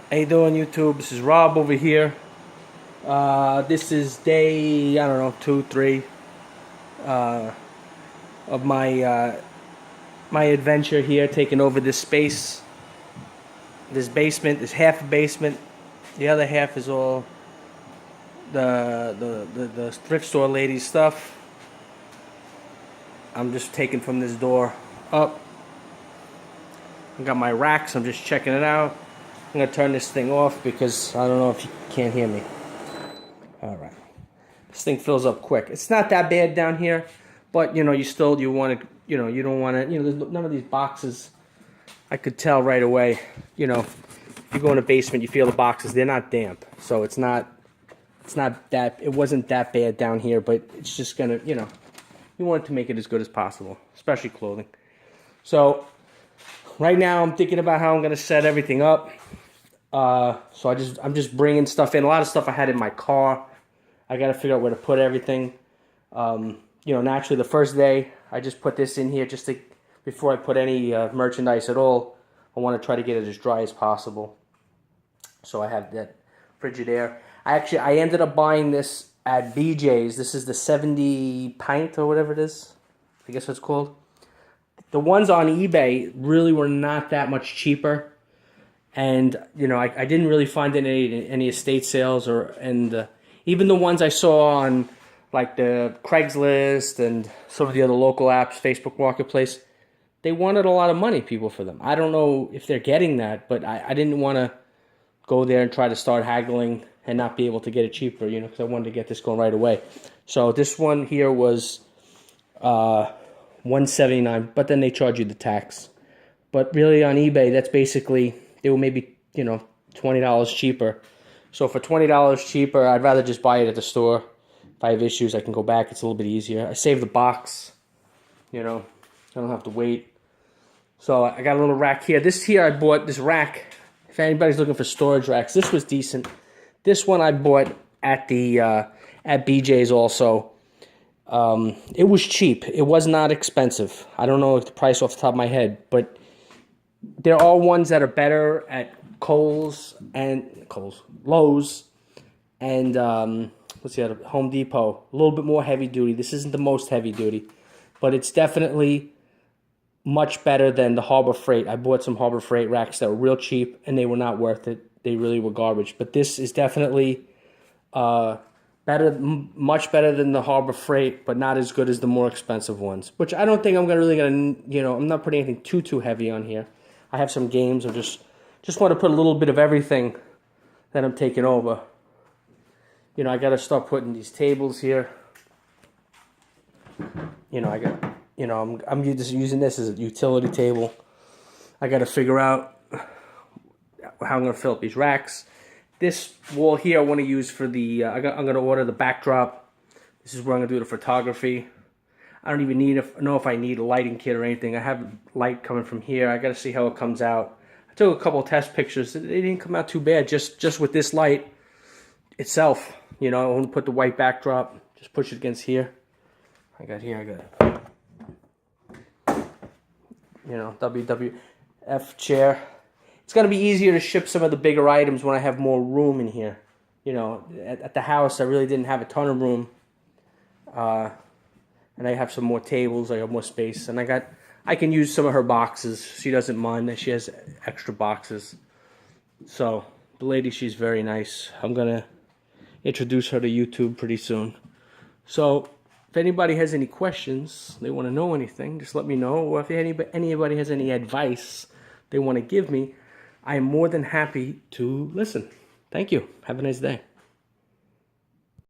How you doing, YouTube? This is Rob over here. This is day, I don't know, 2, 3 of my adventure here, taking over this space, this basement, this half a basement. The other half is all the thrift store lady's stuff. I'm just taking from this door up. I got my racks. I'm just checking it out. I'm gonna turn this thing off because I don't know if you can't hear me. All right, this thing fills up quick. It's not that bad down here, but you want to, you don't want to, there's none of these boxes. I could tell right away, if you go in the basement, you feel the boxes. They're not damp, so it wasn't that bad down here, but it's just gonna, you want to make it as good as possible, especially clothing. So right now I'm thinking about how I'm gonna set everything up. So I'm just bringing stuff in. A lot of stuff I had in my car. I got to figure out where to put everything. Naturally the first day I just put this in here before I put any merchandise at all. I want to try to get it as dry as possible. So I have that Frigidaire. I ended up buying this at BJ's. This is the 70 pint or whatever it is. I guess what it's called. The ones on eBay really were not that much cheaper. And, I didn't really find any estate sales even the ones I saw on like the Craigslist and some of the other local apps, Facebook Marketplace, they wanted a lot of money, people, for them. I don't know if they're getting that, but I didn't want to go there and try to start haggling and not be able to get it cheaper, because I wanted to get this going right away. So this one here was $179, but then they charge you the tax. But really on eBay, that's basically, they were maybe, $20 cheaper. So for $20 cheaper, I'd rather just buy it at the store. If I have issues, I can go back. It's a little bit easier. I save the box. I don't have to wait. So I got a little rack here. I bought this rack. If anybody's looking for storage racks, this was decent. This one I bought at BJ's also. It was cheap. It was not expensive. I don't know the price off the top of my head, but there are ones that are better at Lowe's, and Home Depot. A little bit more heavy duty. This isn't the most heavy duty, but it's definitely much better than the Harbor Freight. I bought some Harbor Freight racks that were real cheap, and they were not worth it. They really were garbage. But this is definitely much better than the Harbor Freight, but not as good as the more expensive ones. Which I don't think I'm I'm not putting anything too heavy on here. I have some games. I'm just want to put a little bit of everything that I'm taking over. I got to start putting these tables here. I'm just using this as a utility table. I got to figure out how I'm going to fill up these racks. This wall here I want to use for I'm going to order the backdrop. This is where I'm going to do the photography. I don't even know if I need a lighting kit or anything. I have light coming from here. I got to see how it comes out. I took a couple of test pictures. They didn't come out too bad just with this light itself. I want to put the white backdrop. Just push it against here. I got WWF chair. It's going to be easier to ship some of the bigger items when I have more room in here. At the house, I really didn't have a ton of room. And I have some more tables. I have more space. And I can use some of her boxes. She doesn't mind that she has extra boxes. So, the lady, she's very nice. I'm going to introduce her to YouTube pretty soon. So, if anybody has any questions, they want to know anything, just let me know. Or if anybody has any advice they want to give me, I am more than happy to listen. Thank you. Have a nice day.